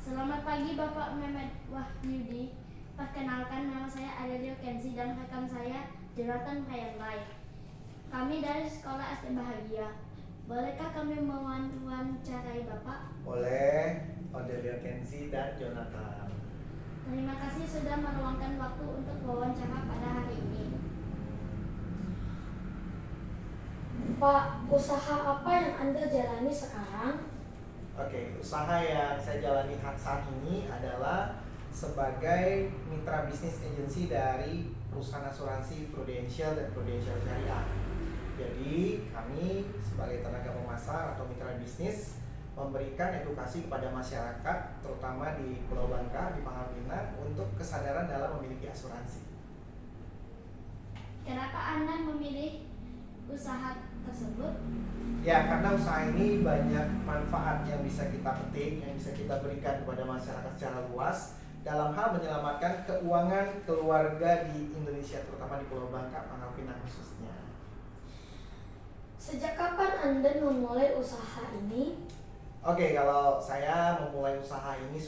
Selamat pagi Bapak Mehmet Wahyudi. Perkenalkan, nama saya Adelio Kenzi dan rekan saya Jonathan Hayalai. Kami dari Sekolah SD Bahagia. Bolehkah kami mewawancarai Bapak? Boleh, Adelio Kenzi dan Jonathan. Terima kasih sudah meluangkan waktu untuk wawancara pada hari ini. Pak, usaha apa yang Anda jalani sekarang? Oke, usaha yang saya jalani saat ini adalah sebagai mitra bisnis agency dari perusahaan asuransi Prudential dan Prudential Syariah. Jadi kami sebagai tenaga pemasar atau mitra bisnis memberikan edukasi kepada masyarakat, terutama di Pulau Bangka, di Pangkal Pinang, untuk kesadaran dalam memiliki asuransi. Kenapa Anda memilih usaha tersebut? Ya, karena usaha ini banyak manfaat yang bisa kita petik, yang bisa kita berikan kepada masyarakat secara luas dalam hal menyelamatkan keuangan keluarga di Indonesia, terutama di Pulau Bangka, Pangkal Pinang khususnya. Sejak kapan Anda memulai usaha ini? Oke, kalau saya memulai usaha ini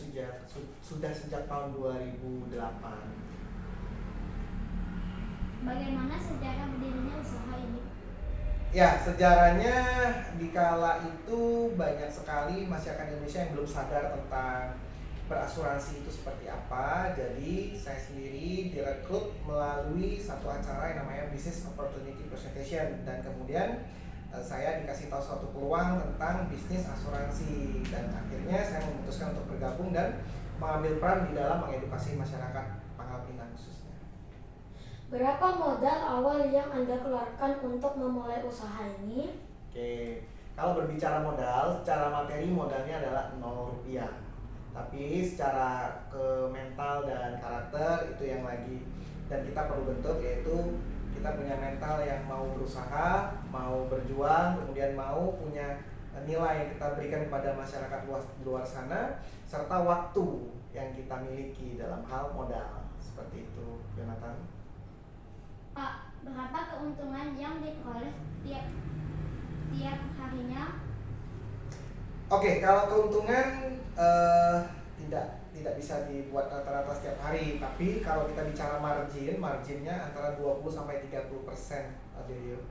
sudah sejak tahun 2008. Bagaimana sejarah berdirinya usaha ini? Ya, sejarahnya di kala itu banyak sekali masyarakat Indonesia yang belum sadar tentang berasuransi itu seperti apa. Jadi saya sendiri direkrut melalui satu acara yang namanya Business Opportunity Presentation, dan kemudian saya dikasih tahu suatu peluang tentang bisnis asuransi, dan akhirnya saya memutuskan untuk bergabung dan mengambil peran di dalam mengedukasi masyarakat Pangkal Pinang khususnya. Berapa modal awal yang Anda keluarkan untuk memulai usaha ini? Oke, kalau berbicara modal, secara materi modalnya adalah 0 rupiah. Tapi secara ke mental dan karakter itu yang lagi dan kita perlu bentuk, yaitu kita punya mental yang mau berusaha, mau berjuang, kemudian mau punya nilai yang kita berikan kepada masyarakat luas di luar sana, serta waktu yang kita miliki dalam hal modal. Seperti itu, Jonathan. Pak, berapa keuntungan yang diperoleh tiap harinya? Oke, kalau keuntungan tidak bisa dibuat rata-rata setiap hari, tapi kalau kita bicara marginnya antara 20-30%, Adelio.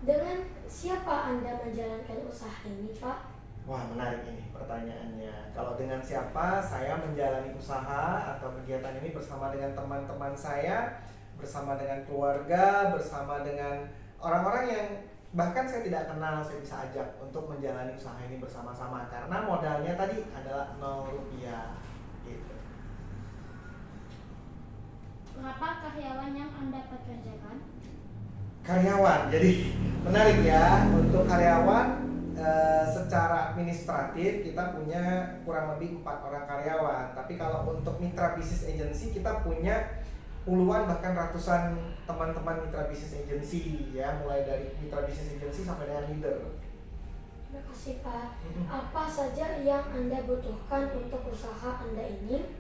Dengan siapa Anda menjalankan usaha ini, Pak? Wah, menarik ini pertanyaannya. Kalau dengan siapa, saya menjalani usaha atau kegiatan ini bersama dengan teman-teman saya, bersama dengan keluarga, bersama dengan orang-orang yang bahkan saya tidak kenal, saya bisa ajak untuk menjalani usaha ini bersama-sama karena modalnya tadi adalah 0 rupiah gitu. Berapa karyawan yang Anda pekerjakan? Karyawan, jadi menarik ya. Untuk karyawan secara administratif kita punya kurang lebih 4 orang karyawan. Tapi kalau untuk mitra bisnis agency kita punya puluhan bahkan ratusan teman-teman mitra bisnis agency ya, mulai dari mitra bisnis agency sampai dengan leader. Terima kasih, Pak. Apa saja yang Anda butuhkan untuk usaha Anda ini?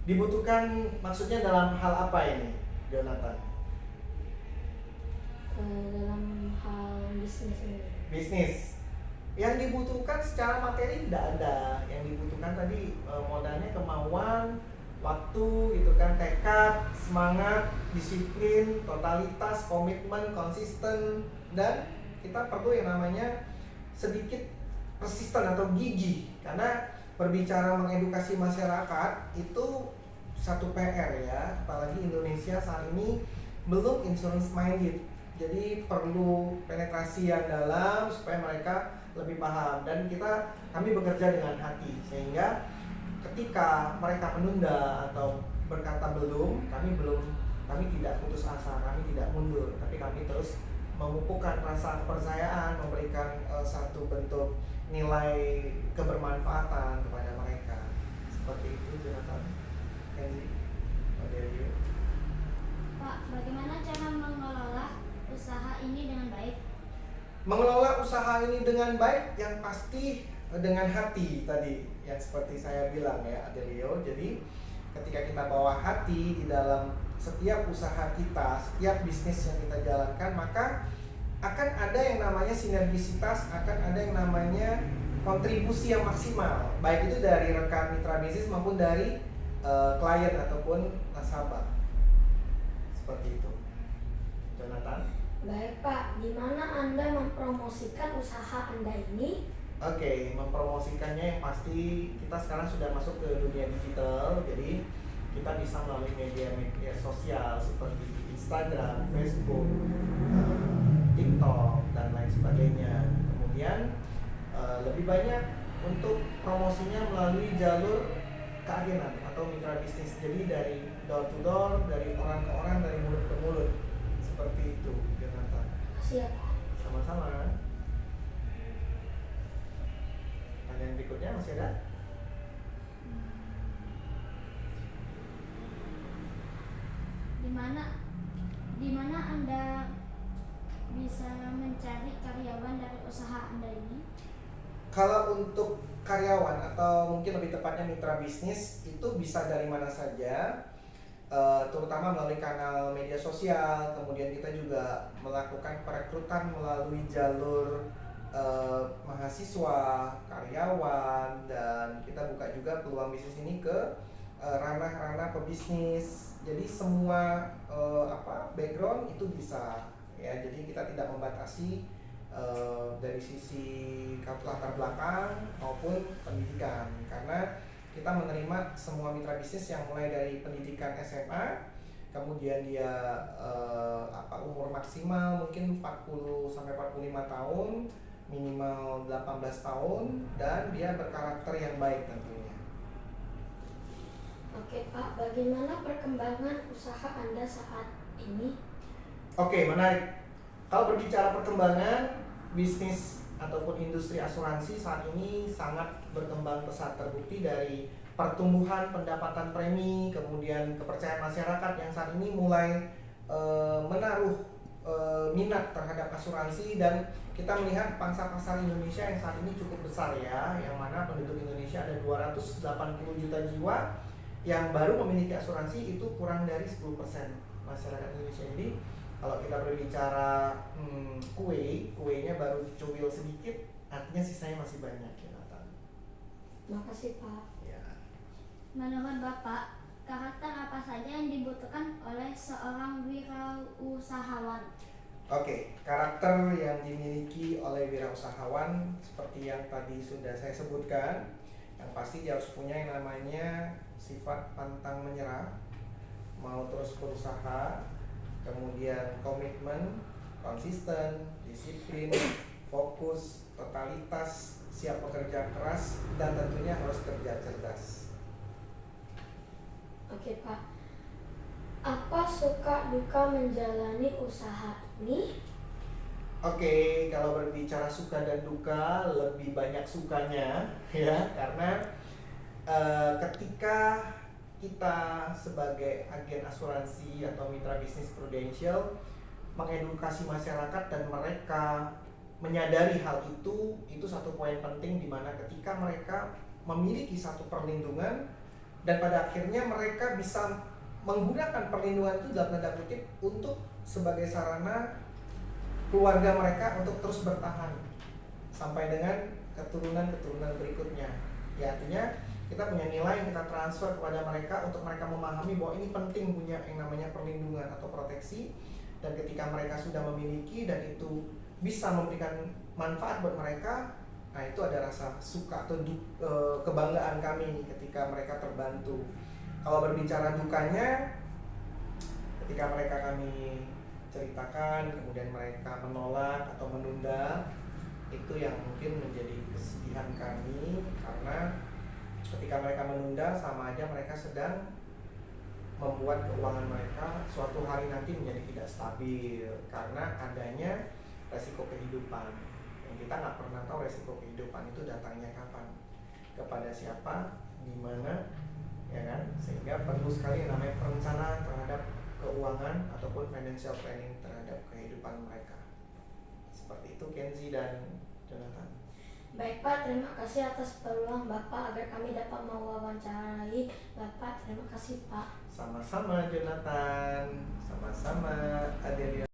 Dibutuhkan maksudnya dalam hal apa ini, Jonathan? Dalam hal bisnis ini. Bisnis. Yang dibutuhkan secara materi tidak ada. Yang dibutuhkan tadi modalnya kemauan, waktu gitu kan, tekad, semangat, disiplin, totalitas, komitmen, konsisten, dan kita perlu yang namanya sedikit persisten atau gigih, karena berbicara mengedukasi masyarakat itu satu PR ya, apalagi Indonesia saat ini belum insurance minded, jadi perlu penetrasi yang dalam supaya mereka lebih paham, dan kami bekerja dengan hati sehingga ketika mereka menunda atau berkata belum, kami tidak putus asa, kami tidak mundur, tapi kami terus memupukkan rasa kepercayaan, memberikan satu bentuk nilai kebermanfaatan kepada mereka. Seperti itu, Jonathan. Kenzi, Adelio. Pak, bagaimana cara mengelola usaha ini dengan baik? Mengelola usaha ini dengan baik yang pasti dengan hati tadi yang seperti saya bilang ya, Adelio. Jadi ketika kita bawa hati di dalam setiap usaha kita, setiap bisnis yang kita jalankan, maka akan ada yang namanya sinergisitas, akan ada yang namanya kontribusi yang maksimal, baik itu dari rekan mitra bisnis maupun dari klien ataupun nasabah. Seperti itu. Jonathan? Baik Pak, di mana Anda mempromosikan usaha Anda ini? Oke, mempromosikannya yang pasti kita sekarang sudah masuk ke dunia digital, jadi kita bisa melalui media-media sosial seperti Instagram, Facebook, TikTok, dan lain sebagainya. Kemudian lebih banyak untuk promosinya melalui jalur keagenan atau mitra bisnis. Jadi dari door to door, dari orang ke orang, dari mulut ke mulut. Seperti itu, Jonathan. Makasih ya Pak. Sama-sama. Pertanyaan berikutnya masih ada? Di mana Anda bisa mencari karyawan dari usaha Anda ini? Kalau untuk karyawan atau mungkin lebih tepatnya mitra bisnis itu bisa dari mana saja, terutama melalui kanal media sosial. Kemudian kita juga melakukan perekrutan melalui jalur mahasiswa, karyawan, dan kita buka juga peluang bisnis ini ke ranah-ranah pebisnis. Jadi semua background itu bisa ya. Jadi kita tidak membatasi dari sisi latar belakang maupun pendidikan, karena kita menerima semua mitra bisnis yang mulai dari pendidikan SMA, kemudian dia umur maksimal mungkin 40 sampai 45 tahun, minimal 18 tahun, dan dia berkarakter yang baik tentunya. Oke Pak, bagaimana perkembangan usaha Anda saat ini? Oke, menarik. Kalau berbicara perkembangan bisnis ataupun industri asuransi saat ini sangat berkembang pesat, terbukti dari pertumbuhan pendapatan premi, kemudian kepercayaan masyarakat yang saat ini mulai menaruh minat terhadap asuransi, dan kita melihat pangsa pasar Indonesia yang saat ini cukup besar ya, yang mana penduduk Indonesia ada 280 juta jiwa yang baru memiliki asuransi, itu kurang dari 10% masyarakat Indonesia. Jadi kalau kita berbicara kuenya baru dicubil sedikit, artinya sisanya masih banyak ya, Nathan. Makasih Pak. Ya. Menurut Bapak, karakter apa saja yang dibutuhkan oleh seorang wirausahawan? Oke, karakter yang dimiliki oleh wirausahawan seperti yang tadi sudah saya sebutkan, yang pasti dia harus punya yang namanya sifat pantang menyerah, mau terus berusaha, kemudian komitmen, konsisten, disiplin, fokus, totalitas, siap bekerja keras, dan tentunya harus kerja cerdas. Oke Pak, apa suka duka menjalani usaha ini? Oke, kalau berbicara suka dan duka, lebih banyak sukanya ya, karena ketika kita sebagai agen asuransi atau mitra bisnis prudensial mengedukasi masyarakat dan mereka menyadari hal itu satu poin penting, di mana ketika mereka memiliki satu perlindungan dan pada akhirnya mereka bisa menggunakan perlindungan itu dalam tanda kutip untuk sebagai sarana keluarga mereka untuk terus bertahan sampai dengan keturunan berikutnya. Ya, artinya kita punya nilai yang kita transfer kepada mereka untuk mereka memahami bahwa ini penting punya yang namanya perlindungan atau proteksi, dan ketika mereka sudah memiliki dan itu bisa memberikan manfaat buat mereka, nah itu ada rasa suka atau kebanggaan kami ketika mereka terbantu. Kalau berbicara dukanya, ketika mereka kami ceritakan kemudian mereka menolak atau menunda, itu yang mungkin menjadi kesedihan kami, karena ketika mereka menunda sama aja mereka sedang membuat keuangan mereka suatu hari nanti menjadi tidak stabil karena adanya resiko kehidupan yang kita nggak pernah tahu resiko kehidupan itu datangnya kapan, kepada siapa, di mana, ya kan? Sehingga perlu sekali yang namanya perencanaan terhadap keuangan ataupun financial planning terhadap kehidupan mereka. Seperti itu Kenzi dan Jonathan. Baik Pak, terima kasih atas peluang Bapak agar kami dapat mewawancarai Bapak. Terima kasih Pak. Sama-sama Jonathan, sama-sama Adelia.